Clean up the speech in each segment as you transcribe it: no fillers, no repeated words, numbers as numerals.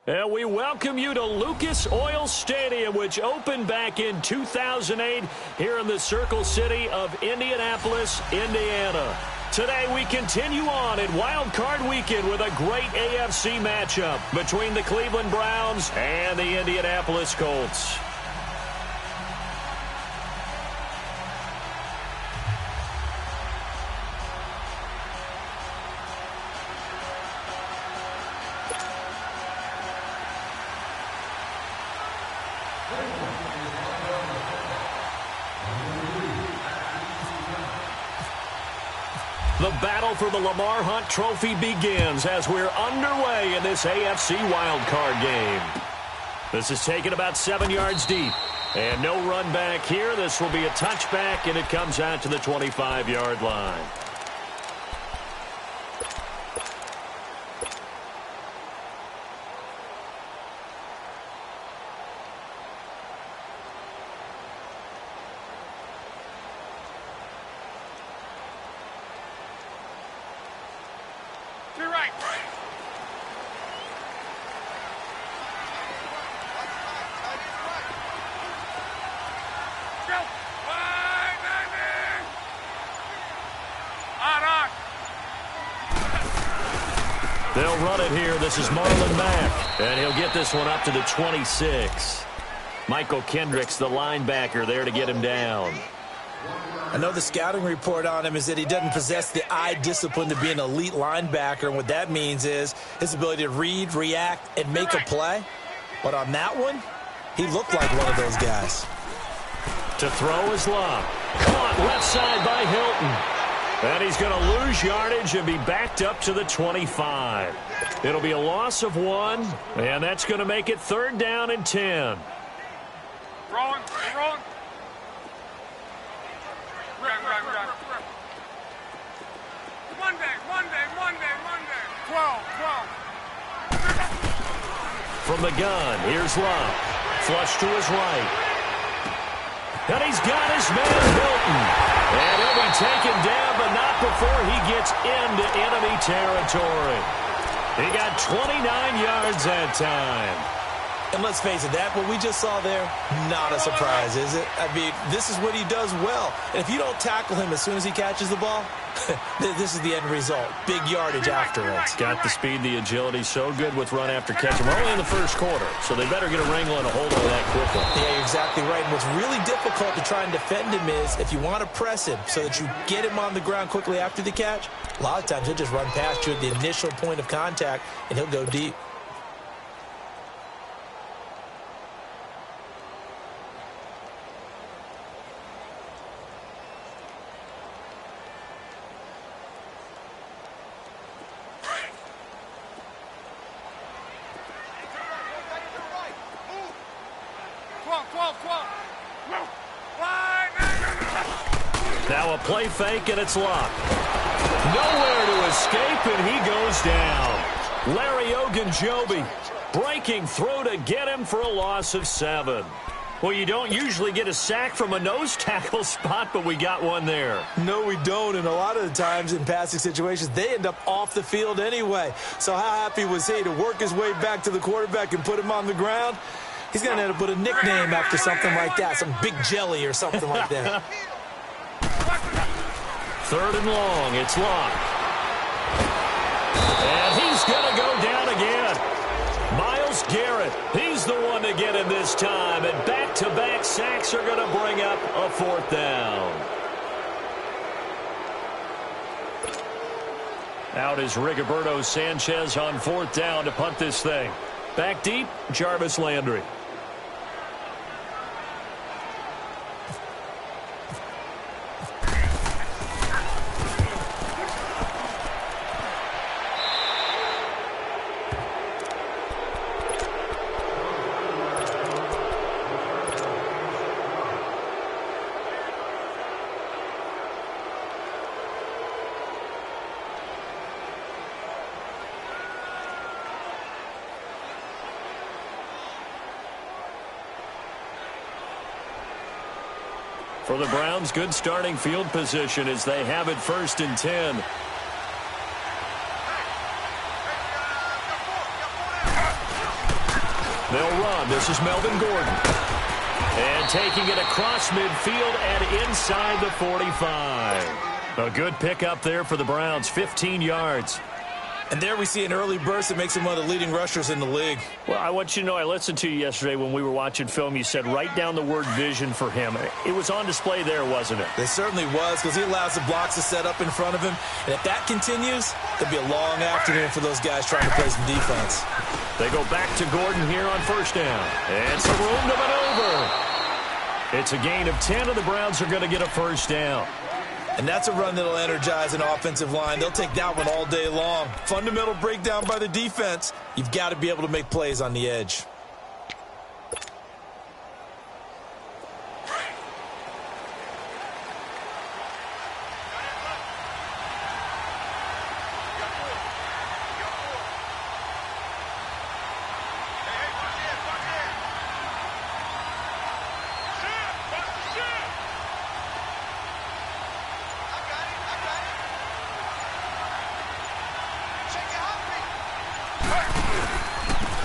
And we welcome you to Lucas Oil Stadium, which opened back in 2008 here in the Circle City of Indianapolis, Indiana. Today we continue on in Wild Card Weekend with a great AFC matchup between the Cleveland Browns and the Indianapolis Colts. The battle for the Lamar Hunt Trophy begins as we're underway in this AFC wildcard game. This is taken about 7 yards deep. And no run back here. This will be a touchback, and it comes out to the 25-yard line. They'll run it here. This is Marlon Mack, and he'll get this one up to the 26. Michael Kendricks, the linebacker, there to get him down. I know the scouting report on him is that he doesn't possess the eye discipline to be an elite linebacker, and what that means is his ability to read, react, and make a play. But on that one, he looked like one of those guys. To throw is Love. Caught left side by Hilton. And he's going to lose yardage and be backed up to the 25. It'll be a loss of 1, and that's going to make it 3rd down and 10. Wrong. Monday. 12. From the gun, here's Love. Flush to his right. And he's got his man Hilton. And he'll be taken down, but not before he gets into enemy territory. He got 29 yards that time. And let's face it, that what we just saw there, not a surprise, is it? I mean, this is what he does well. And if you don't tackle him as soon as he catches the ball, this is the end result. Big yardage afterwards. Got the speed, the agility, so good with run after catch. We're only in the first quarter, so they better get a wrangle and a hold on that quickly. Yeah, you're exactly right. And what's really difficult to try and defend him is if you want to press him so that you get him on the ground quickly after the catch, a lot of times he'll just run past you at the initial point of contact, and he'll go deep. Now a play fake, and it's locked. Nowhere to escape, and he goes down. Larry Ogunjobi breaking through to get him for a loss of 7. Well, you don't usually get a sack from a nose tackle spot, but we got one there. No, we don't, and a lot of the times in passing situations, they end up off the field anyway. So how happy was he to work his way back to the quarterback and put him on the ground? He's going to end up with a nickname after something like that, some Big Jelly or something like that. 3rd and long, it's locked. And he's going to go down again. Myles Garrett, he's the one to get him this time. And back-to-back sacks are going to bring up a 4th down. Out is Rigoberto Sanchez on 4th down to punt this thing. Back deep, Jarvis Landry. For the Browns, good starting field position as they have it 1st and 10. They'll run. This is Melvin Gordon. And taking it across midfield and inside the 45. A good pickup there for the Browns, 15 yards. And there we see an early burst that makes him one of the leading rushers in the league. Well, I want you to know, I listened to you yesterday when we were watching film. You said write down the word vision for him. It was on display there, wasn't it? It certainly was, because he allows the blocks to set up in front of him. And if that continues, it'll be a long afternoon for those guys trying to play some defense. They go back to Gordon here on first down. And some room to maneuver. It's a gain of 10, and the Browns are going to get a first down. And that's a run that'll energize an offensive line. They'll take that one all day long. Fundamental breakdown by the defense. You've got to be able to make plays on the edge.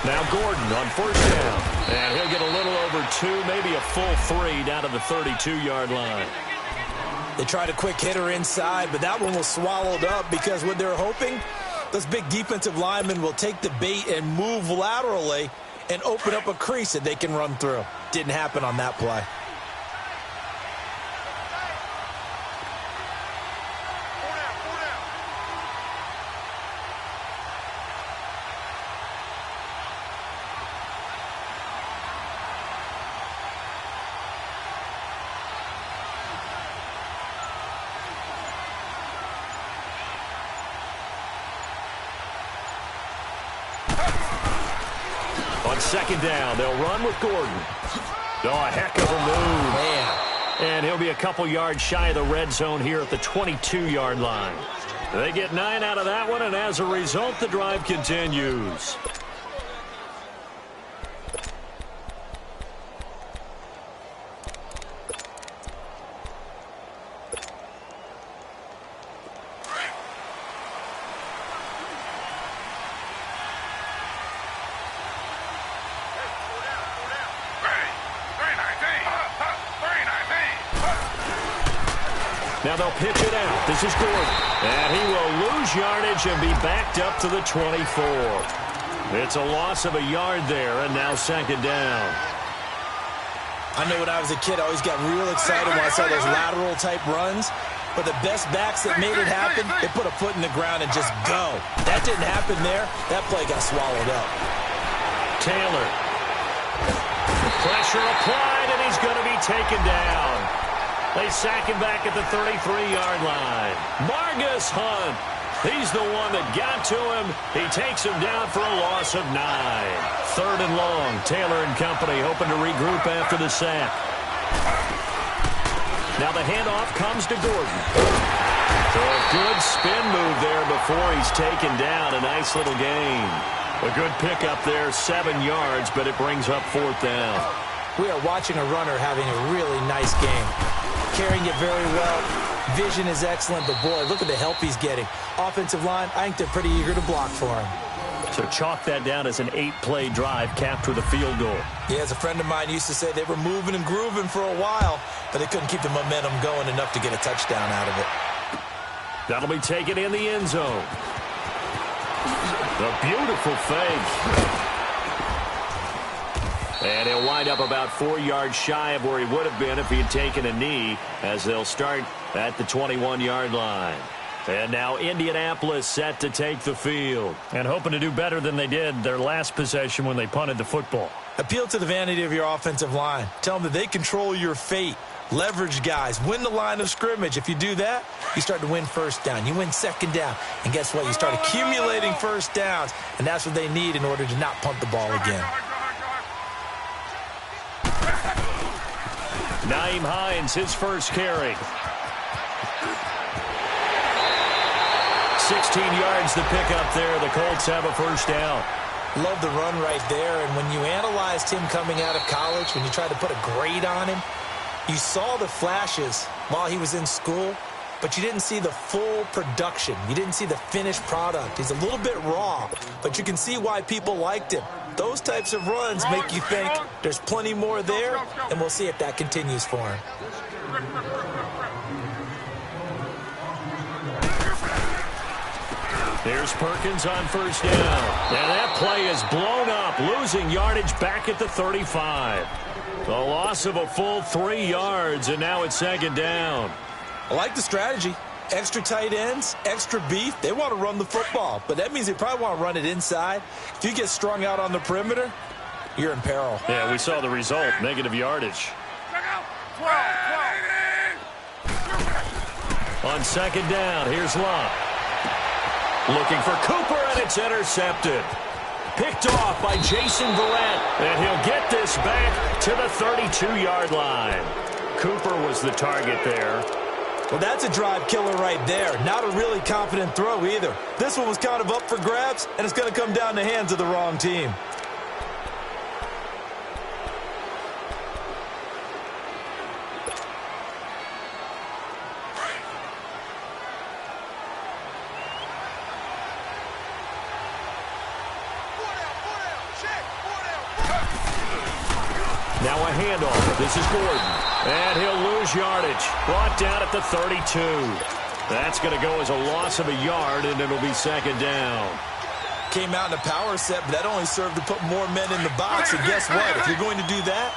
Now Gordon on first down. And he'll get a little over 2, maybe a full 3 down to the 32-yard line. They tried a quick hitter inside, but that one was swallowed up because what they're hoping, those big defensive linemen will take the bait and move laterally and open up a crease that they can run through. Didn't happen on that play. On second down, they'll run with Gordon. Oh, a heck of a move. Man. And he'll be a couple yards shy of the red zone here at the 22-yard line. They get 9 out of that one, and as a result, the drive continues. Now they'll pitch it out. This is Gordon. And he will lose yardage and be backed up to the 24. It's a loss of a yard there, and now second down. I know when I was a kid, I always got real excited when I saw those lateral-type runs. But the best backs that made it happen, they put a foot in the ground and just go. That didn't happen there. That play got swallowed up. Taylor. Pressure applied, and he's going to be taken down. They sack him back at the 33-yard line. Margus Hunt. He's the one that got to him. He takes him down for a loss of 9. Third and long. Taylor and company hoping to regroup after the sack. Now the handoff comes to Gordon. So a good spin move there before he's taken down. A nice little gain. A good pickup there, 7 yards, but it brings up fourth down. We are watching a runner having a really nice game. Carrying it very well. Vision is excellent, but boy, look at the help he's getting. Offensive line, I think they're pretty eager to block for him. So chalk that down as an 8-play drive capped with a field goal. Yeah, as a friend of mine used to say, they were moving and grooving for a while, but they couldn't keep the momentum going enough to get a touchdown out of it. That'll be taken in the end zone. A beautiful fake. And he'll wind up about 4 yards shy of where he would have been if he had taken a knee, as they'll start at the 21-yard line. And now Indianapolis set to take the field. And hoping to do better than they did their last possession when they punted the football. Appeal to the vanity of your offensive line. Tell them that they control your fate. Leverage guys. Win the line of scrimmage. If you do that, you start to win first down. You win second down. And guess what? You start accumulating first downs. And that's what they need in order to not punt the ball again. Nyheim Hines, his first carry. 16 yards to pick up there. The Colts have a first down. Love the run right there. And when you analyzed him coming out of college, when you tried to put a grade on him, you saw the flashes while he was in school. but you didn't see the full production. You didn't see the finished product. He's a little bit raw, but you can see why people liked him. Those types of runs make you think there's plenty more there, and we'll see if that continues for him. Here's Perkins on first down. And that play is blown up, losing yardage back at the 35. A loss of a full 3 yards, and now it's second down. I like the strategy. Extra tight ends, extra beef. They want to run the football, but that means they probably want to run it inside. If you get strung out on the perimeter, you're in peril. Yeah, we saw the result, negative yardage. On second down, here's Love. Looking for Cooper, and it's intercepted. Picked off by Jason Verrett, and he'll get this back to the 32-yard line. Cooper was the target there. Well, that's a drive killer right there. Not a really confident throw either. This one was kind of up for grabs, and it's going to come down the hands of the wrong team. Now a handoff. This is Gordon. And he'll lose yardage. Brought down at the 32. That's going to go as a loss of a yard, and it'll be second down. Came out in a power set, but that only served to put more men in the box. And guess what? If you're going to do that,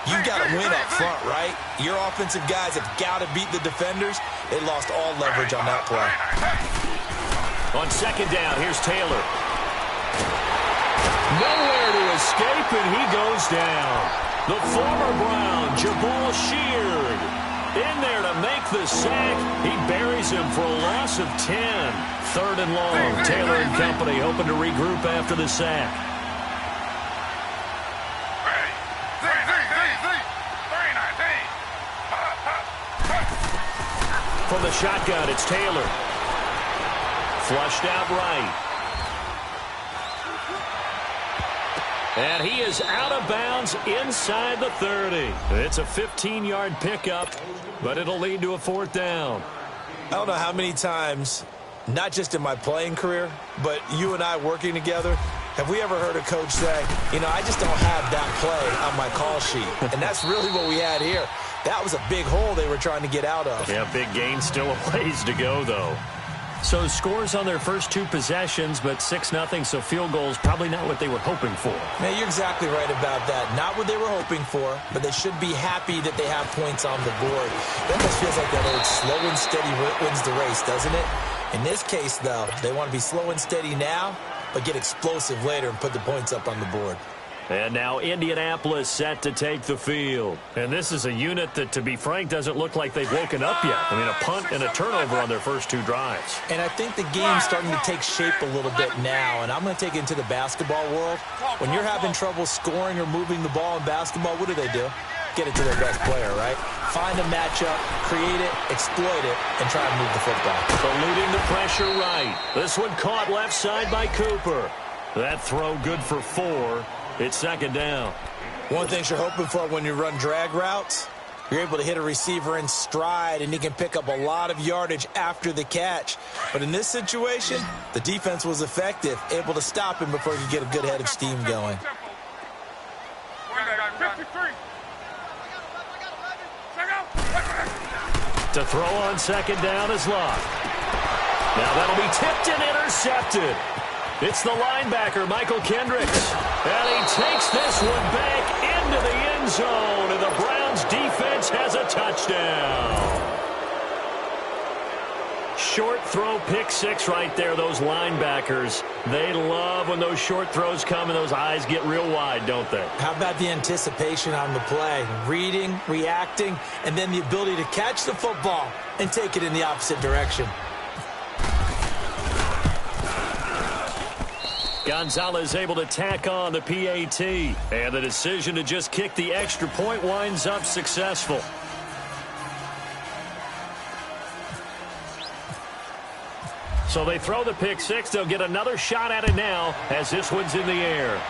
you've got to win up front, right? Your offensive guys have got to beat the defenders. They lost all leverage on that play. On second down, here's Taylor. Nowhere to escape, and he goes down. The former Brown, Jabal Sheard, in there to make the sack. He buries him for a loss of 10. Third and long. Taylor and company hoping to regroup after the sack. From the shotgun, it's Taylor. Flushed out right. And he is out of bounds inside the 30. It's a 15-yard pickup, but it'll lead to a fourth down. I don't know how many times, not just in my playing career, but you and I working together, have we ever heard a coach say, you know, I just don't have that play on my call sheet. And that's really what we had here. That was a big hole they were trying to get out of. Yeah, big gain, still a ways to go, though. So scores on their first 2 possessions, but 6-0, so field goals probably not what they were hoping for. Man, you're exactly right about that. Not what they were hoping for, but they should be happy that they have points on the board. That just feels like that old slow and steady wins the race, doesn't it? In this case, though, they want to be slow and steady now, but get explosive later and put the points up on the board. And now Indianapolis set to take the field. And this is a unit that, to be frank, doesn't look like they've woken up yet. I mean, a punt and a turnover on their first 2 drives. And I think the game's starting to take shape a little bit now. And I'm going to take it into the basketball world. When you're having trouble scoring or moving the ball in basketball, what do? Get it to their best player, right? Find a matchup, create it, exploit it, and try to move the football. Eluding the pressure right. This one caught left side by Cooper. That throw good for 4. It's second down. One thing you're hoping for when you run drag routes, you're able to hit a receiver in stride, and he can pick up a lot of yardage after the catch. But in this situation, the defense was effective, able to stop him before he could get a good head of steam going. To throw on second down is Love. Now that'll be tipped and intercepted. It's the linebacker, Michael Kendricks. And he takes this one back into the end zone, and the Browns defense has a touchdown. Short throw, pick 6 right there, those linebackers. They love when those short throws come and those eyes get real wide, don't they? How about the anticipation on the play? Reading, reacting, and then the ability to catch the football and take it in the opposite direction. Gonzalez able to tack on the PAT. And the decision to just kick the extra point winds up successful. So they throw the pick 6. They'll get another shot at it now as this one's in the air.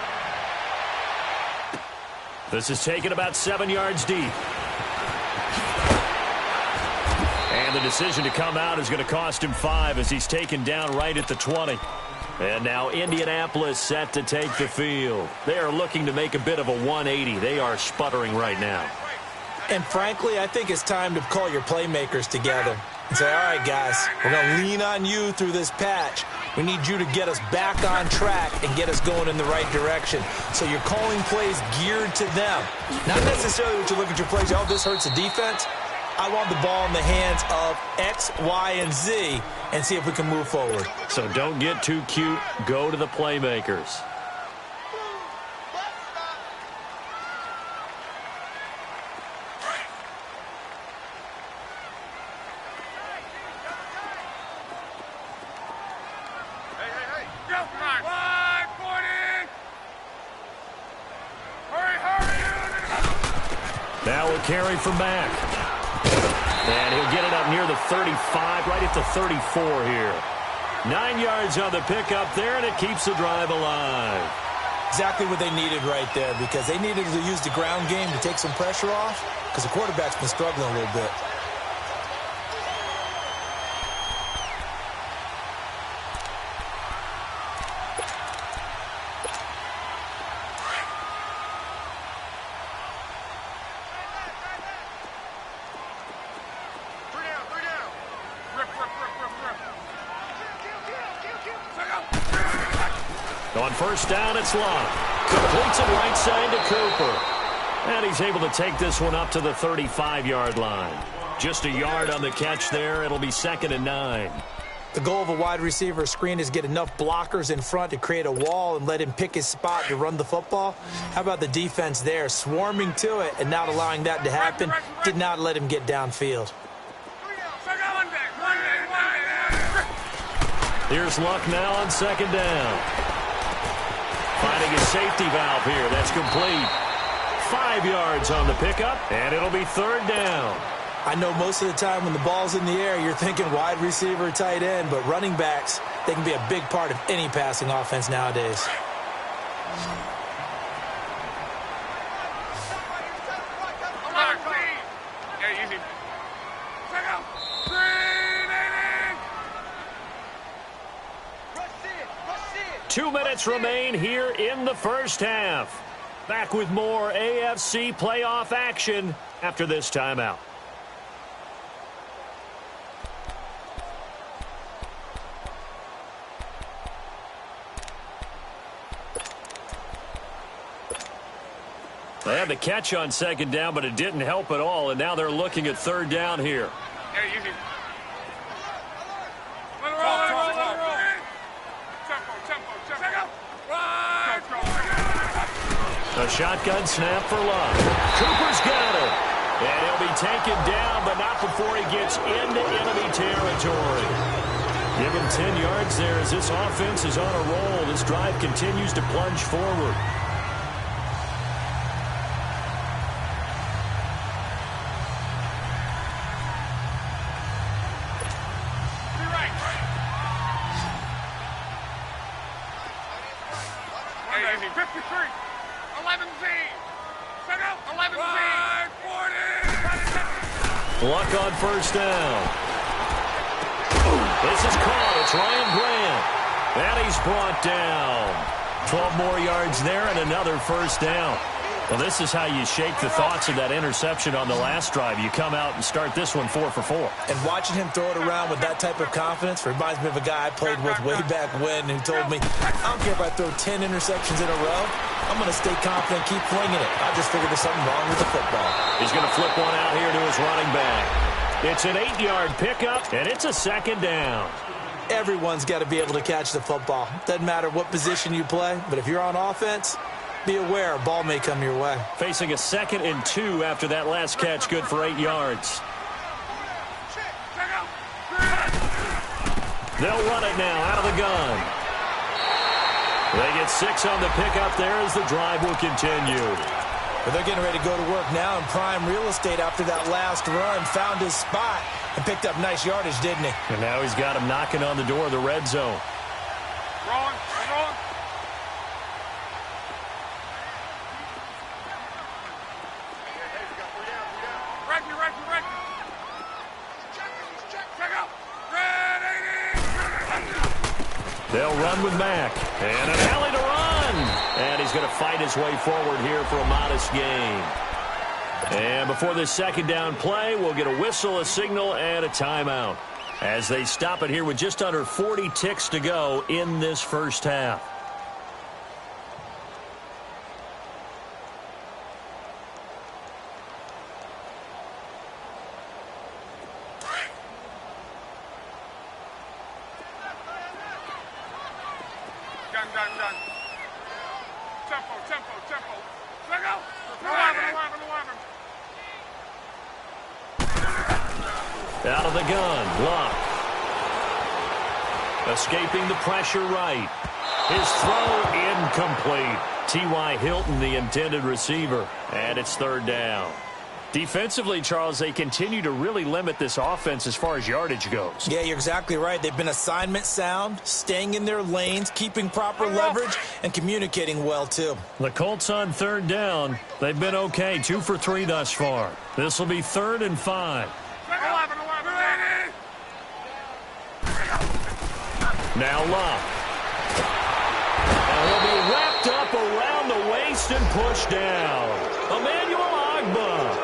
This is taken about 7 yards deep. And the decision to come out is going to cost him 5 as he's taken down right at the 20. And now Indianapolis set to take the field. They are looking to make a bit of a 180. They are sputtering right now. And frankly, I think it's time to call your playmakers together and say, all right, guys, we're going to lean on you through this patch. We need you to get us back on track and get us going in the right direction. So you're calling plays geared to them. Not necessarily what you look at your plays, oh, this hurts the defense. I want the ball in the hands of X, Y, and Z and see if we can move forward. So don't get too cute. Go to the playmakers. Now a carry from Mack. And he'll get it up near the 35, right at the 34 here. 9 yards on the pickup there, and it keeps the drive alive. Exactly what they needed right there, because they needed to use the ground game to take some pressure off, because the quarterback's been struggling a little bit. On first down, it's Love. Completes it right side to Cooper. And he's able to take this one up to the 35-yard line. Just a yard on the catch there. It'll be 2nd and 9. The goal of a wide receiver screen is get enough blockers in front to create a wall and let him pick his spot to run the football. How about the defense there, swarming to it and not allowing that to happen? Did not let him get downfield. Here's Luck now on 2nd down. Finding a safety valve here. That's complete. 5 yards on the pickup, and it'll be 3rd down. I know most of the time when the ball's in the air, you're thinking wide receiver, tight end, but running backs, they can be a big part of any passing offense nowadays. Yeah, easy. 2 minutes remain here in the first half. Back with more AFC playoff action after this timeout. They had the catch on 2nd down, but it didn't help at all, and now they're looking at 3rd down here. Yeah, easy. Let it roll, let it roll, let it roll. A shotgun snap for Love. Cooper's got it. And he'll be taken down, but not before he gets into enemy territory. Give him 10 yards there as this offense is on a roll. This drive continues to plunge forward. Luck on first down. This is caught. It's Ryan Grant. And he's brought down. 12 more yards there and another first down. Well, this is how you shake the thoughts of that interception on the last drive. You come out and start this one 4 for 4. And watching him throw it around with that type of confidence reminds me of a guy I played with way back when who told me, I don't care if I throw 10 interceptions in a row. I'm going to stay confident, keep flinging it. I just figured there's something wrong with the football. He's going to flip one out here to his running back. It's an 8-yard pickup, and it's a 2nd down. Everyone's got to be able to catch the football. Doesn't matter what position you play, but if you're on offense, be aware a ball may come your way. Facing a 2nd and 2 after that last catch, good for 8 yards. They'll run it now out of the gun. They get 6 on the pickup there as the drive will continue. But they're getting ready to go to work now in prime real estate after that last run. Found his spot and picked up nice yardage, didn't he? And now he's got him knocking on the door of the red zone. Rolling. They'll run with Mack. And an alley to run. And he's going to fight his way forward here for a modest gain. And before this second down play, we'll get a whistle, a signal, and a timeout as they stop it here with just under 40 ticks to go in this first half. Done. Tempo. Let go. Out of the gun, Luck. Escaping the pressure right. His throw incomplete. T.Y. Hilton, the intended receiver. And it's third down. Defensively, Charles, they continue to really limit this offense as far as yardage goes. Yeah, you're exactly right. They've been assignment sound, staying in their lanes, keeping proper leverage, and communicating well, too. The Colts on third down. They've been okay, 2 for 3 thus far. This will be 3rd and 5. Now Luck. And he'll be wrapped up around the waist and pushed down. Emmanuel Ogbah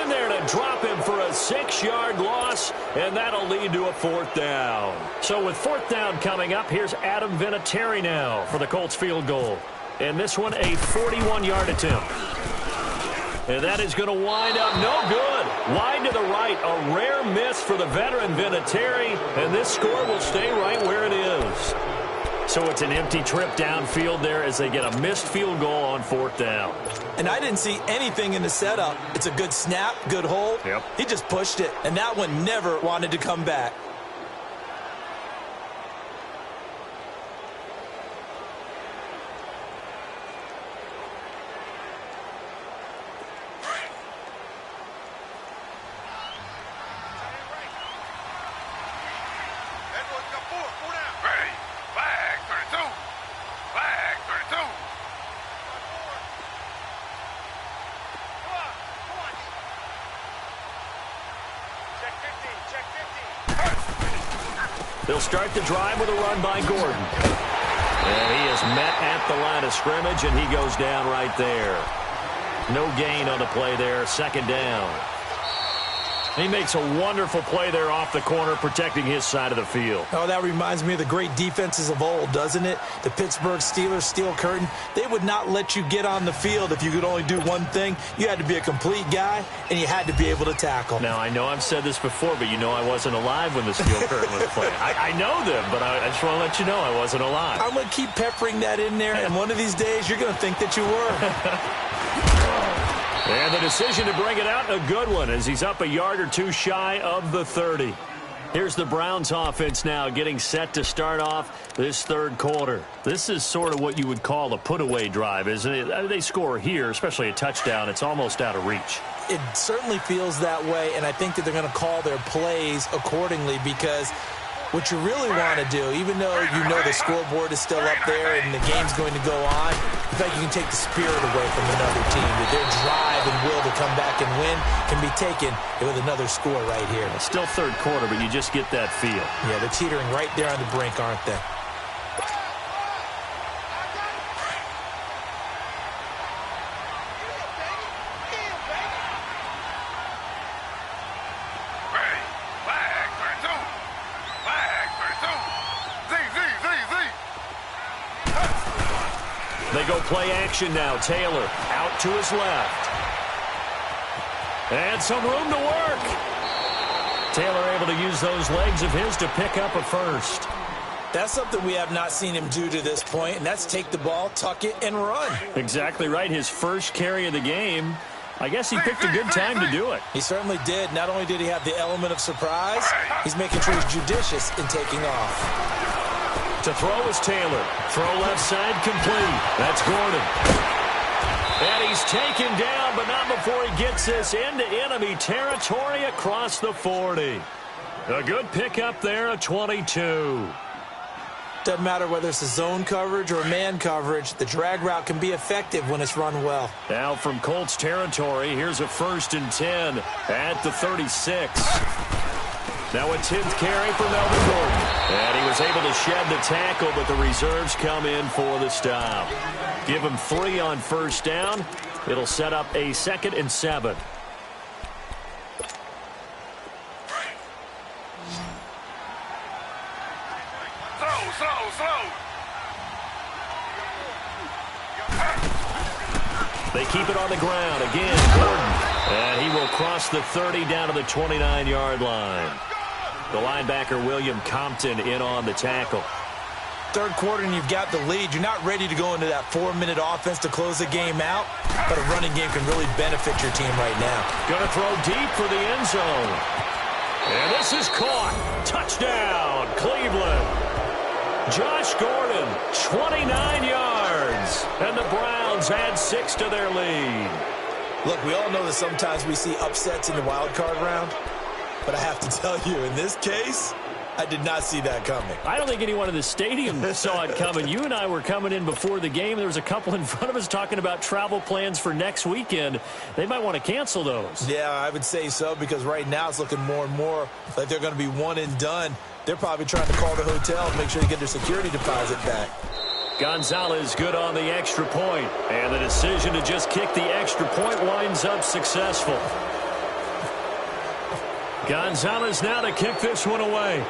in there to drop him for a 6-yard loss, and that'll lead to a 4th down. So with 4th down coming up, here's Adam Vinatieri now for the Colts field goal. And this one, a 41-yard attempt. And that is going to wind up no good. Wide to the right, a rare miss for the veteran Vinatieri, and this score will stay right where it is. So it's an empty trip downfield there as they get a missed field goal on 4th down. And I didn't see anything in the setup. It's a good snap, good hold. Yep. He just pushed it, and that one never wanted to come back. They'll start the drive with a run by Gordon. And he is met at the line of scrimmage, and he goes down right there. No gain on the play there, 2nd down. He makes a wonderful play there off the corner, protecting his side of the field. Oh, that reminds me of the great defenses of old, doesn't it? The Pittsburgh Steelers, steel curtain. They would not let you get on the field if you could only do one thing. You had to be a complete guy, and you had to be able to tackle. Now, I know I've said this before, but you know I wasn't alive when the steel curtain was playing. I know them, but I just want to let you know I wasn't alive. I'm going to keep peppering that in there, and one of these days you're going to think that you were. And the decision to bring it out, a good one, as he's up a yard or two shy of the 30. Here's the Browns offense now getting set to start off this third quarter. This is sort of what you would call a put-away drive, isn't it? They score here, especially a touchdown. It's almost out of reach. It certainly feels that way, and I think that they're going to call their plays accordingly because what you really want to do, even though you know the scoreboard is still up there and the game's going to go on, in fact, you can take the spirit away from another team. That their drive and will to come back and win can be taken with another score right here. Still third quarter, but you just get that feel. Yeah, they're teetering right there on the brink, aren't they? They go play action now. Taylor out to his left. And some room to work. Taylor able to use those legs of his to pick up a first. That's something we have not seen him do to this point, and that's take the ball, tuck it, and run. Exactly right. His first carry of the game. I guess he picked a good time to do it. He certainly did. Not only did he have the element of surprise, he's making sure he's judicious in taking off. To throw is Taylor. Throw left side complete. That's Gordon. And he's taken down, but not before he gets this into enemy territory across the 40. A good pickup there, a 22. Doesn't matter whether it's a zone coverage or man coverage, the drag route can be effective when it's run well. Now from Colts territory, here's a 1st and 10 at the 36. Now a 10th carry for Melvin Gordon. And he was able to shed the tackle, but the reserves come in for the stop. Give him 3 on first down. It'll set up a 2nd and 7. Throw. They keep it on the ground. Again, Gordon. And he will cross the 30 down to the 29-yard line. The linebacker, William Compton, in on the tackle. Third quarter and you've got the lead. You're not ready to go into that 4-minute offense to close the game out, but a running game can really benefit your team right now. Going to throw deep for the end zone. And this is caught. Touchdown, Cleveland. Josh Gordon, 29 yards. And the Browns add 6 to their lead. Look, we all know that sometimes we see upsets in the wild card round, but I have to tell you, in this case, I did not see that coming. I don't think anyone in the stadium saw it coming. You and I were coming in before the game. There was a couple in front of us talking about travel plans for next weekend. They might want to cancel those. Yeah, I would say so, because right now it's looking more and more like they're going to be one and done. They're probably trying to call the hotel and make sure they get their security deposit back. Gonzalez good on the extra point, and the decision to just kick the extra point winds up successful. Gonzalez now to kick this one away.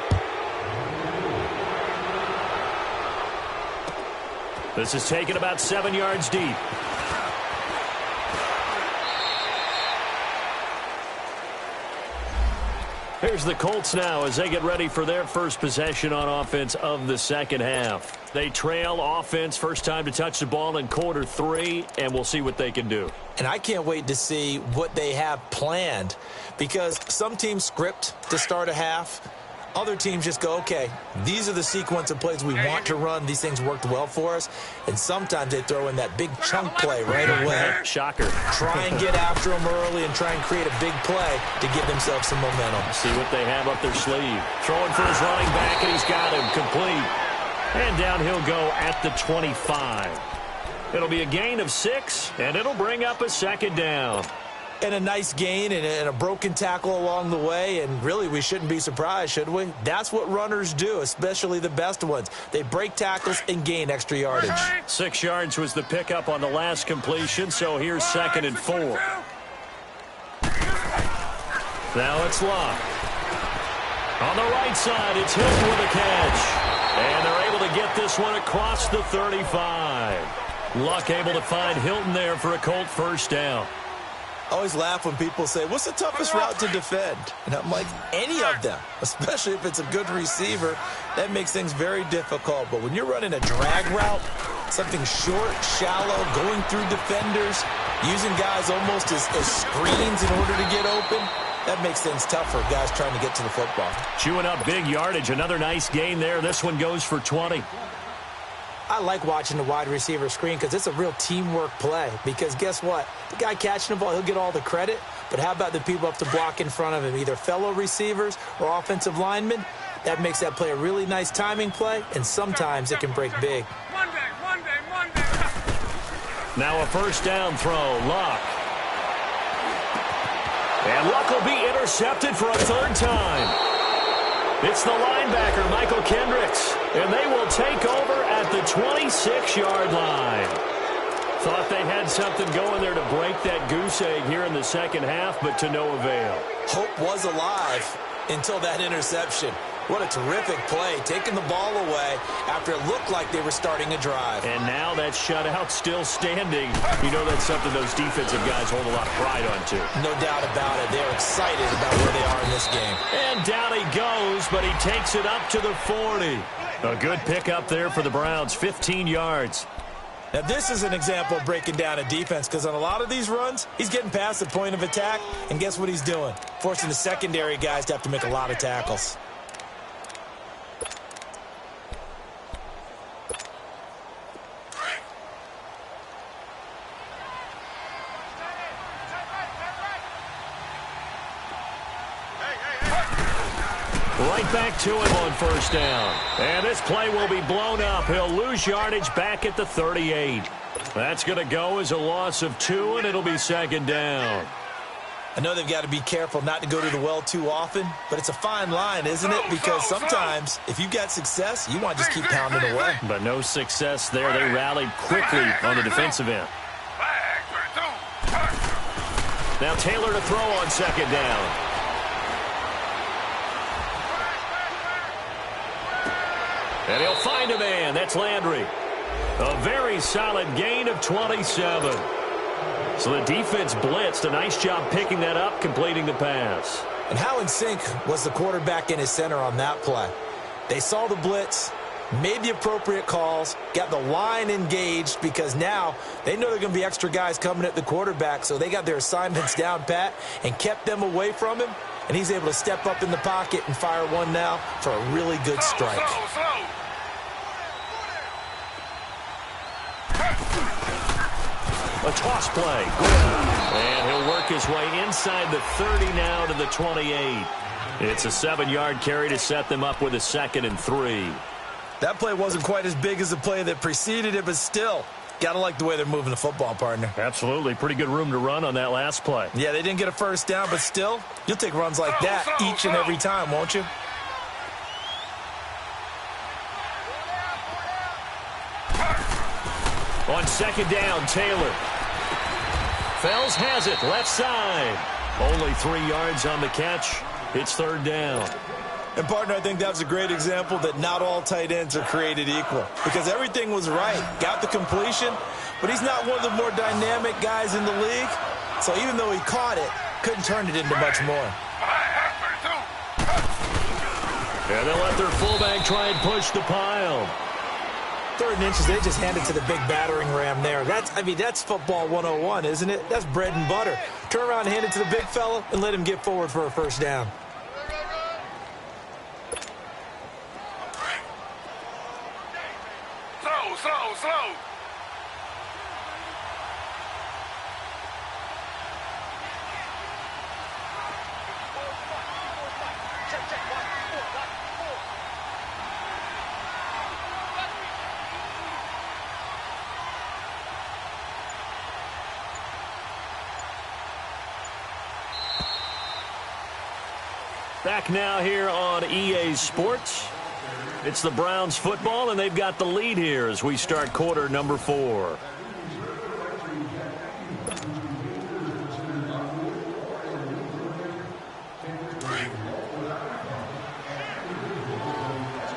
This is taken about 7 yards deep. Here's the Colts now as they get ready for their first possession on offense of the second half. They trail offense, first time to touch the ball in quarter 3, and we'll see what they can do. And I can't wait to see what they have planned, because some teams script to start a half. Other teams just go, okay, these are the sequence of plays we want to run. These things worked well for us. And sometimes they throw in that big chunk play right away. Shocker. Try and get after them early and try and create a big play to give themselves some momentum. See what they have up their sleeve. Throwing for his running back, and he's got him complete. And down he'll go at the 25. It'll be a gain of 6, and it'll bring up a 2nd down. And a nice gain and a broken tackle along the way, and really we shouldn't be surprised, should we? That's what runners do, especially the best ones. They break tackles and gain extra yardage. 6 yards was the pickup on the last completion, so here's 2nd and 4. Now it's Luck. On the right side, it's Hilton with a catch. And they're able to get this one across the 35. Luck able to find Hilton there for a Colt first down. I always laugh when people say, what's the toughest route to defend? And I'm like, any of them, especially if it's a good receiver. That makes things very difficult. But when you're running a drag route, something short, shallow, going through defenders, using guys almost as screens in order to get open, that makes things tough for guys trying to get to the football. Chewing up big yardage. Another nice gain there. This one goes for 20. I like watching the wide receiver screen because it's a real teamwork play. Because guess what? The guy catching the ball, he'll get all the credit. But how about the people up to block in front of him, either fellow receivers or offensive linemen? That makes that play a really nice timing play, and sometimes it can break big. Monday. Now a first down throw. Luck. And Luck will be intercepted for a 3rd time. It's the linebacker, Michael Kendricks, and they will take over at the 26-yard line. Thought they had something going there to break that goose egg here in the second half, but to no avail. Hope was alive until that interception. What a terrific play, taking the ball away after it looked like they were starting a drive. And now that shutout still standing. You know that's something those defensive guys hold a lot of pride on, too. No doubt about it. They're excited about where they are in this game. And down he goes, but he takes it up to the 40. A good pickup there for the Browns, 15 yards. Now, this is an example of breaking down a defense, because on a lot of these runs, he's getting past the point of attack, and guess what he's doing? Forcing the secondary guys to have to make a lot of tackles. Right back to him on first down. And this play will be blown up. He'll lose yardage back at the 38. That's going to go as a loss of 2, and it'll be 2nd down. I know they've got to be careful not to go to the well too often, but it's a fine line, isn't it? Because sometimes if you've got success, you want to just keep pounding away. But no success there. They rallied quickly on the defensive end. Now Taylor to throw on second down. And he'll find a man. That's Landry. A very solid gain of 27. So the defense blitzed. A nice job picking that up, completing the pass. And how in sync was the quarterback and his center on that play? They saw the blitz, made the appropriate calls, got the line engaged because now they know they're going to be extra guys coming at the quarterback, so they got their assignments down pat and kept them away from him, and he's able to step up in the pocket and fire one now for a really good strike. A toss play. And he'll work his way inside the 30 now to the 28. It's a 7-yard carry to set them up with a 2nd and 3. That play wasn't quite as big as the play that preceded it, but still, got to like the way they're moving the football, partner. Absolutely. Pretty good room to run on that last play. Yeah, they didn't get a first down, but still, you'll take runs like that each and every time, won't you? On second down, Taylor. Fells has it, left side. Only 3 yards on the catch. It's 3rd down. And, partner, I think that was a great example that not all tight ends are created equal because everything was right. Got the completion, but he's not one of the more dynamic guys in the league. So even though he caught it, couldn't turn it into much more. And they'll let their fullback try and push the pile. 3rd and inches, they just hand it to the big battering ram there. That's football 101, isn't it? That's bread and butter. Turn around and hand it to the big fella and let him get forward for a first down. Slow. Back now here on EA Sports. It's the Browns football, and they've got the lead here as we start quarter number 4.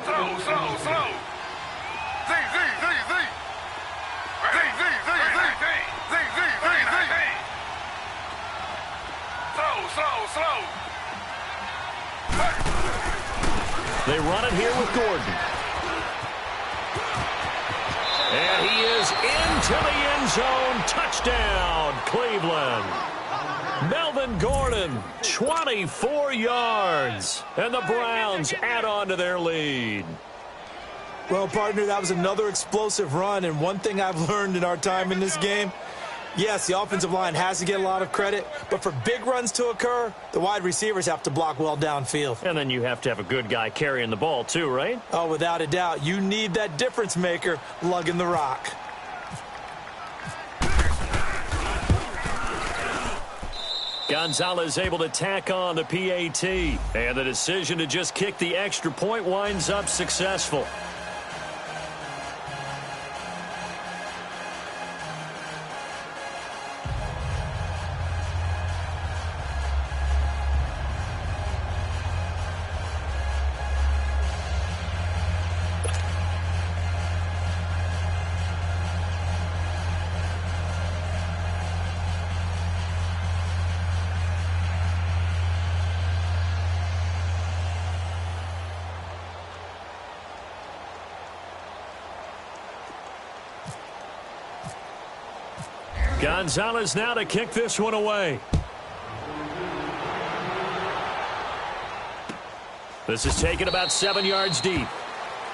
Slow. Slow. They run it here with Gordon. And he is into the end zone. Touchdown, Cleveland. Melvin Gordon, 24 yards. And the Browns add on to their lead. Well, partner, that was another explosive run, and one thing I've learned in our time in this game, yes, the offensive line has to get a lot of credit, but for big runs to occur, the wide receivers have to block well downfield. And then you have to have a good guy carrying the ball too, right? Oh, without a doubt. You need that difference maker lugging the rock. Gonzalez able to tack on the PAT. And the decision to just kick the extra point winds up successful. Gonzalez now to kick this one away. This is taken about 7 yards deep.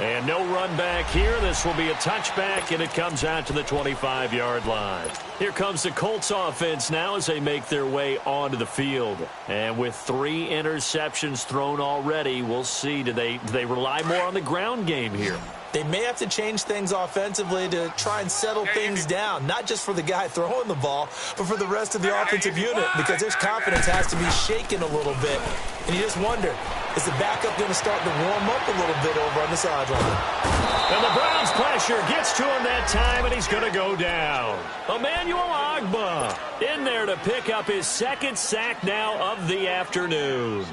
And no run back here. This will be a touchback, and it comes out to the 25-yard line. Here comes the Colts offense now as they make their way onto the field. And with 3 interceptions thrown already, we'll see. Do they rely more on the ground game here? They may have to change things offensively to try and settle things down, not just for the guy throwing the ball, but for the rest of the offensive unit, because their confidence has to be shaken a little bit. And you just wonder, is the backup going to start to warm up a little bit over on the sideline? And the Browns' pressure gets to him that time, and he's going to go down. Emmanuel Ogbah in there to pick up his second sack now of the afternoon.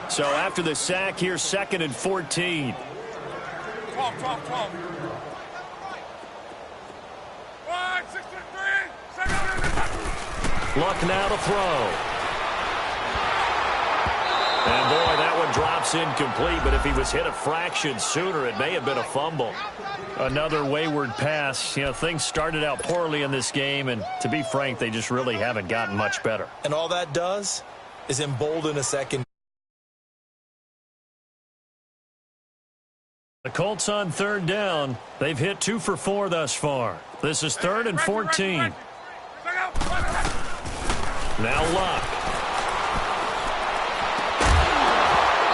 So after the sack, here's 2nd and 14. 12. 1, 6, 3. Luck now to throw. And boy, that one drops incomplete, but if he was hit a fraction sooner, it may have been a fumble. Another wayward pass. You know, things started out poorly in this game, and to be frank, they just really haven't gotten much better. And all that does is embolden a second. The Colts on 3rd down. They've hit 2 for 4 thus far. This is 3rd and 14. Now Luck.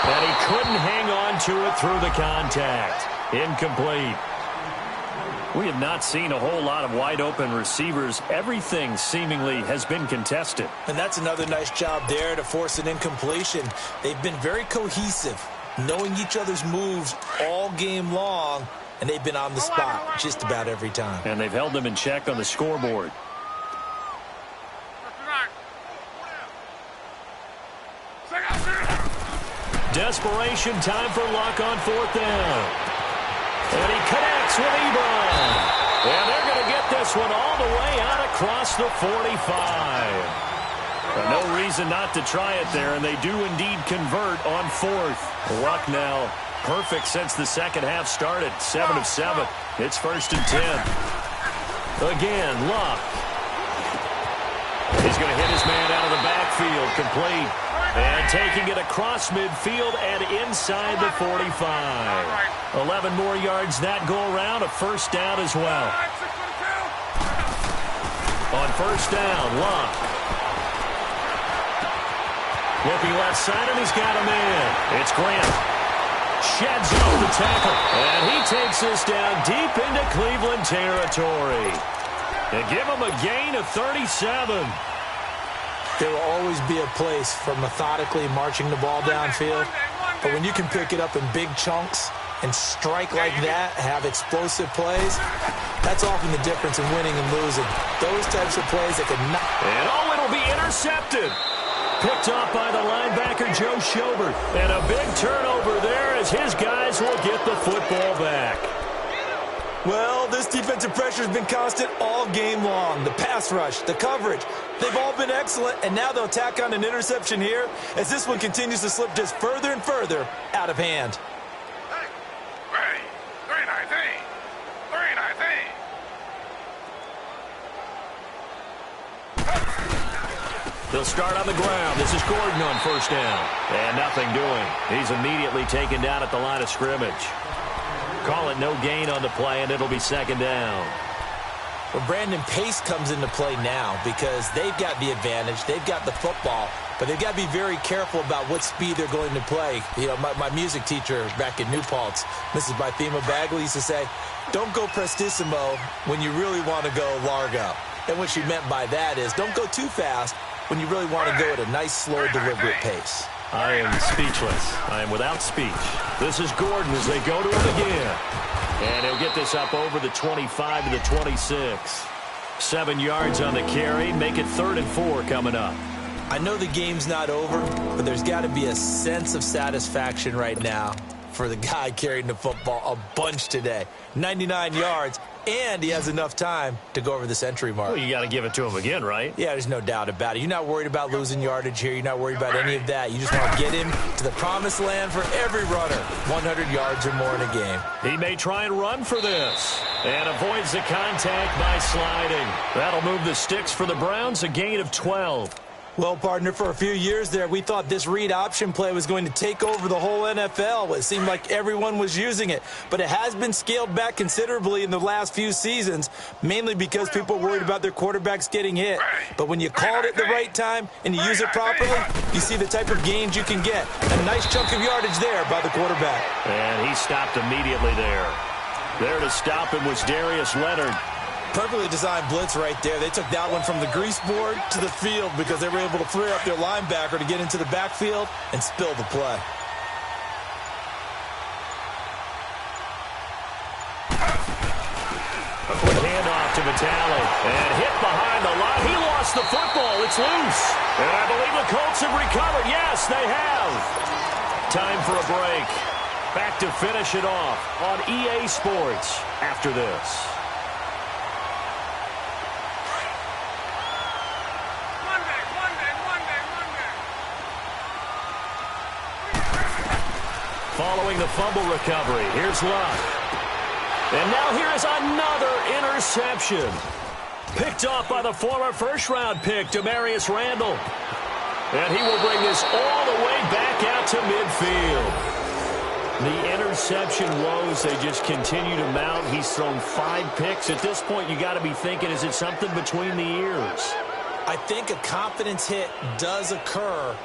And he couldn't hang on to it through the contact. Incomplete. We have not seen a whole lot of wide-open receivers. Everything seemingly has been contested. And that's another nice job there to force an incompletion. They've been very cohesive, knowing each other's moves all game long, and they've been on the spot just about every time. And they've held them in check on the scoreboard. Desperation time for Luck on 4th down. And he connects with Ebron. And they're going to get this one all the way out across the 45. No reason not to try it there, and they do indeed convert on 4th. Luck now perfect since the second half started. 7 of 7. It's 1st and 10. Again, Luck. He's going to hit his man out of the backfield. Complete. And taking it across midfield and inside the 45. 11 more yards that go around. A 1st down as well. On 1st down, Luck. Looking left side, and he's got him in. It's Grant. Sheds off the tackle. And he takes this down deep into Cleveland territory. And give him a gain of 37. There will always be a place for methodically marching the ball downfield. But when you can pick it up in big chunks and strike like that, have explosive plays, that's often the difference in winning and losing. Those types of plays that can knock. And it'll be intercepted. Picked off by the linebacker, Joe Schobert. And a big turnover there as his guys will get the football back. Well, this defensive pressure has been constant all game long. The pass rush, the coverage, they've all been excellent, and now they'll tack on an interception here as this one continues to slip just further and further out of hand. Ready. 319. 319. They'll start on the ground. This is Gordon on 1st down. And nothing doing. He's immediately taken down at the line of scrimmage. Call it no gain on the play, and it'll be 2nd down. Well, Brandon, pace comes into play now because they've got the advantage. They've got the football, but they've got to be very careful about what speed they're going to play. You know, my music teacher back in New Paltz, Mrs. Bythema Bagley, used to say, don't go prestissimo when you really want to go largo. And what she meant by that is don't go too fast when you really want to go at a nice, slow, deliberate pace. I am speechless. I am without speech. This is Gordon as they go to him again. And he'll get this up over the 25 to the 26. 7 yards on the carry. Make it 3rd and 4 coming up. I know the game's not over, but there's got to be a sense of satisfaction right now for the guy carrying the football a bunch today. 99 yards, and he has enough time to go over the century mark. Well, you got to give it to him again, right? Yeah, there's no doubt about it. You're not worried about losing yardage here. You're not worried about any of that. You just want to get him to the promised land for every runner. 100 yards or more in a game. He may try and run for this. And avoids the contact by sliding. That'll move the sticks for the Browns, a gain of 12. Well, partner, for a few years there, we thought this read option play was going to take over the whole NFL. It seemed like everyone was using it. But it has been scaled back considerably in the last few seasons, mainly because people are worried about their quarterbacks getting hit. But when you call it at the right time and you use it properly, you see the type of gains you can get. A nice chunk of yardage there by the quarterback. And he stopped immediately there. There to stop him was Darius Leonard. Perfectly designed blitz right there. They took that one from the grease board to the field because they were able to free up their linebacker to get into the backfield and spill the play. A quick handoff to Vitale. And hit behind the line. He lost the football. It's loose. And I believe the Colts have recovered. Yes, they have. Time for a break. Back to finish it off on EA Sports after this. Following the fumble recovery, here's Luck. And now here is another interception. Picked off by the former first-round pick, Demarius Randall. And he will bring this all the way back out to midfield. The interception woes, they just continue to mount. He's thrown 5 picks. At this point, you got to be thinking, is it something between the ears? I think a confidence hit does occur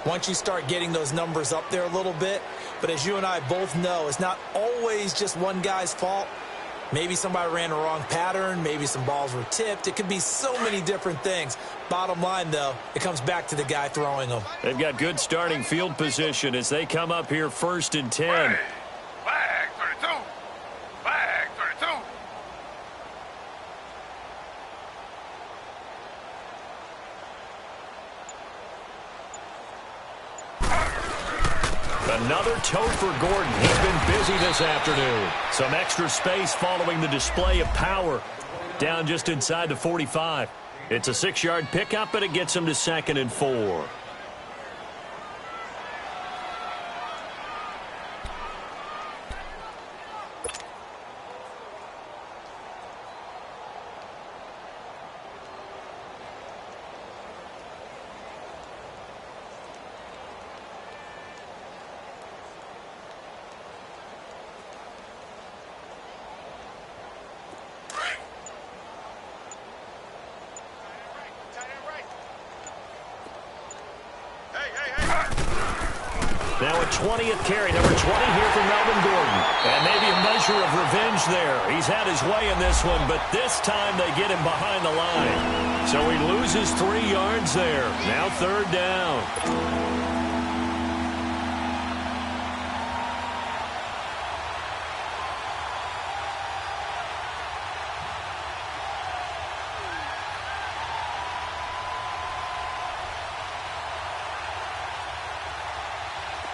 once you start getting those numbers up there a little bit. But as you and I both know, it's not always just one guy's fault. Maybe somebody ran the wrong pattern. Maybe some balls were tipped. It could be so many different things. Bottom line, though, it comes back to the guy throwing them. They've got good starting field position as they come up here 1st and 10. Flag 32. Flag 32. Another toe for Gordon. He's been busy this afternoon. Some extra space following the display of power. Down just inside the 45. It's a 6-yard pickup, and it gets him to 2nd and 4. Now a 20th carry, number 20 here for Melvin Gordon. And maybe a measure of revenge there. He's had his way in this one, but this time they get him behind the line. So he loses 3 yards there. Now 3rd down.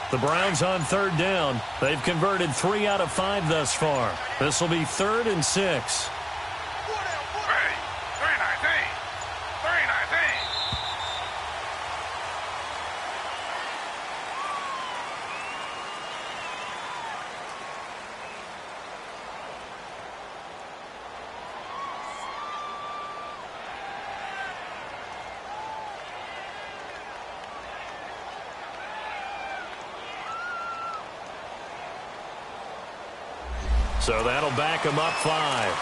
The Browns on 3rd down. They've converted 3 out of 5 thus far. This will be 3rd and 6. 319. So that'll back him up 5.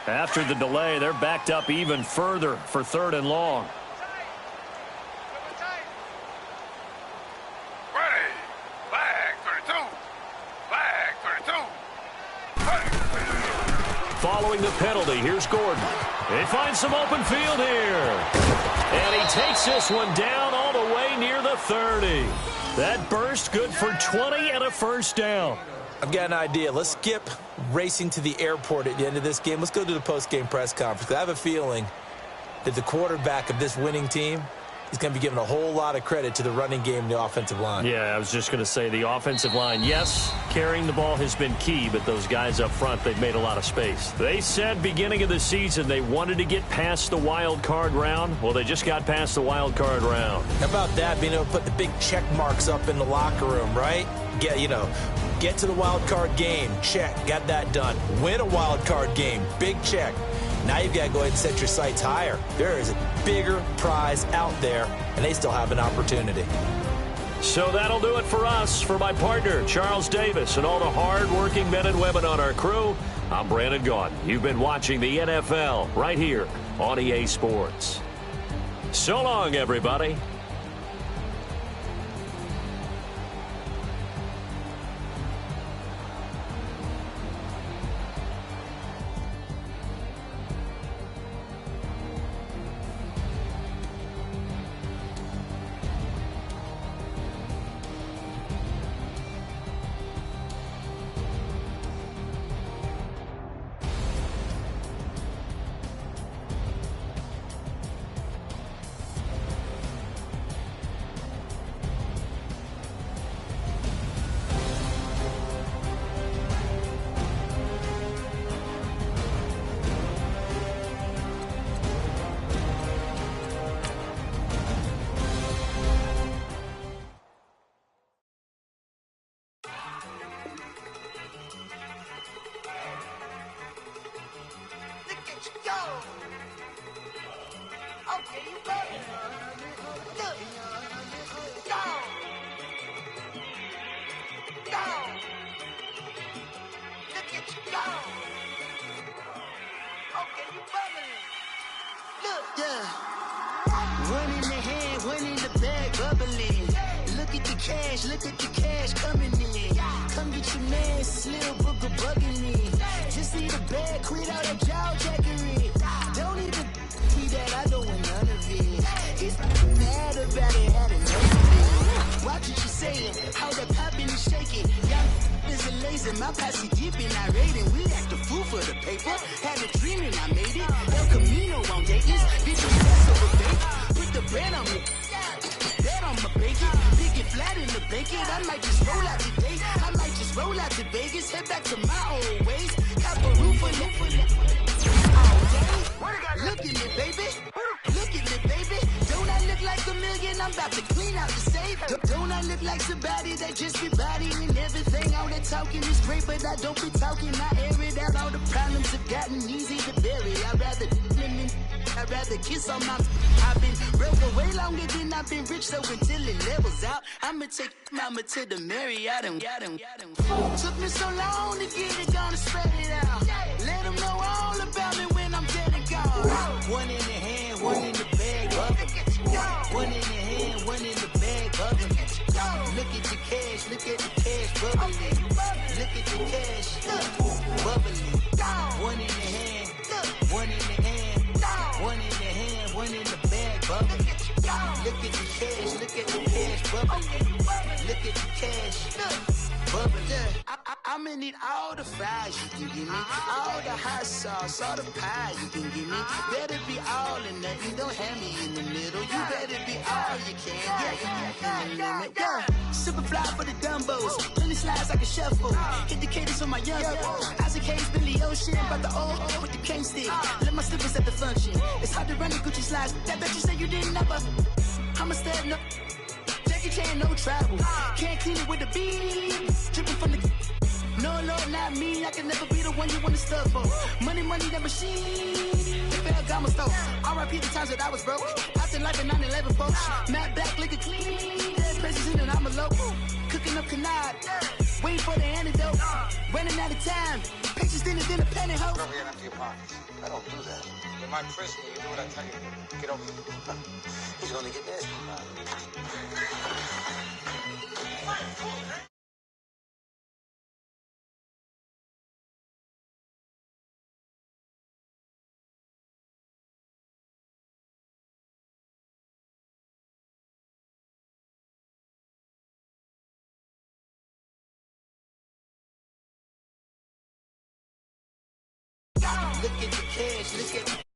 After the delay, they're backed up even further for 3rd and long. Following the penalty, here's Gordon. They find some open field here. And he takes this one down all the way near the 30. That burst good for 20 and a 1st down. I've got an idea. Let's skip racing to the airport at the end of this game. Let's go to the post-game press conference. I have a feeling that the quarterback of this winning team he's going to be giving a whole lot of credit to the running game and the offensive line. Yeah, I was just going to say the offensive line, yes, carrying the ball has been key, but those guys up front, they've made a lot of space. They said beginning of the season they wanted to get past the wild card round. Well, they just got past the wild card round. How about that, being able to put the big check marks up in the locker room, right? Get to the wild card game, check, got that done. Win a wild card game, big check. Now you've got to go ahead and set your sights higher. There is a bigger prize out there, and they still have an opportunity. So that'll do it for us. For my partner, Charles Davis, and all the hard-working men and women on our crew, I'm Brandon Gaudin. You've been watching the NFL right here on EA Sports. So long, everybody. One in the hand, one in the bag, bubbling. Look at the cash coming in. Come get your man, Slim Booker bugging me. Just need a bag, quit all that jaw jackery. Don't even see that, I don't want none of it. He's mad about it, had enough of it. Watch what you saying, how that poppin' and shaking. Y'all is a lazy, my posse deep and I raiding. We act the fool for the paper, had a dream and I made it. El Camino on Dayton's, bitch, that's over bake. Put the bread on me, that on my bacon. Pick it flat in the bacon, I might just roll out today. I might just roll out to Vegas, head back to my old ways. Cop a roof for all day. Look at me, baby. Look at me, baby. Don't I look like a million? I'm about to clean out the safe. Don't I look like somebody that just be bodying everything? All that talking is great, but I don't be talking. I air it out. All the problems have gotten easy to bury. I'd rather kiss on my. I've been broke for way longer than I've been rich, so until it levels out, I'ma take mama to the Marriott and got him. Took me so long to get it, gonna spread it out. Let them know all about me when I'm dead and gone. One in the hand, one in the bag, bubbling. One in the hand, one in the bag, bubbling. Look at the cash, bubbling. Look at the cash, bubbling. One in the hand, one in the hand. One in the hand, one in the bag, bubbling. Look at the cash, bubbling. Look at the cash, bubbling. I'ma need all the fries you can give me, all the hot sauce, all the pie you can give me. Better be all or nothing, don't have me in the middle. You better be all you can, yeah, in the limit. Yeah, super fly for the Dumbos, plenty slides like a shuffle. Hit the cadence on my young Isaac Hayes, Billy Ocean, but the old with the cane stick. Let my slippers at the function. It's hard to run the Gucci slides. That bet you say you didn't never. I'm a step no. Jackie Chan, no travel. Can't clean it with the beat. Dripping from the. No, Lord, not me. I can never be the one you want to stuff for. Money, that machine. Got my stove. R.I.P. the times that I was broke. Out in life in 9/11, folks. Matte black, liquor clean. Dead presents in and I'm a local. Cooking up canard. Waiting for the antidote. Running out of time. Pictures thinner than a pantyhose. Over here and empty your pockets. I don't do that. In my prison, you do what I tell you to. Get over here. He's gonna get nasty. Look at the cash, look at the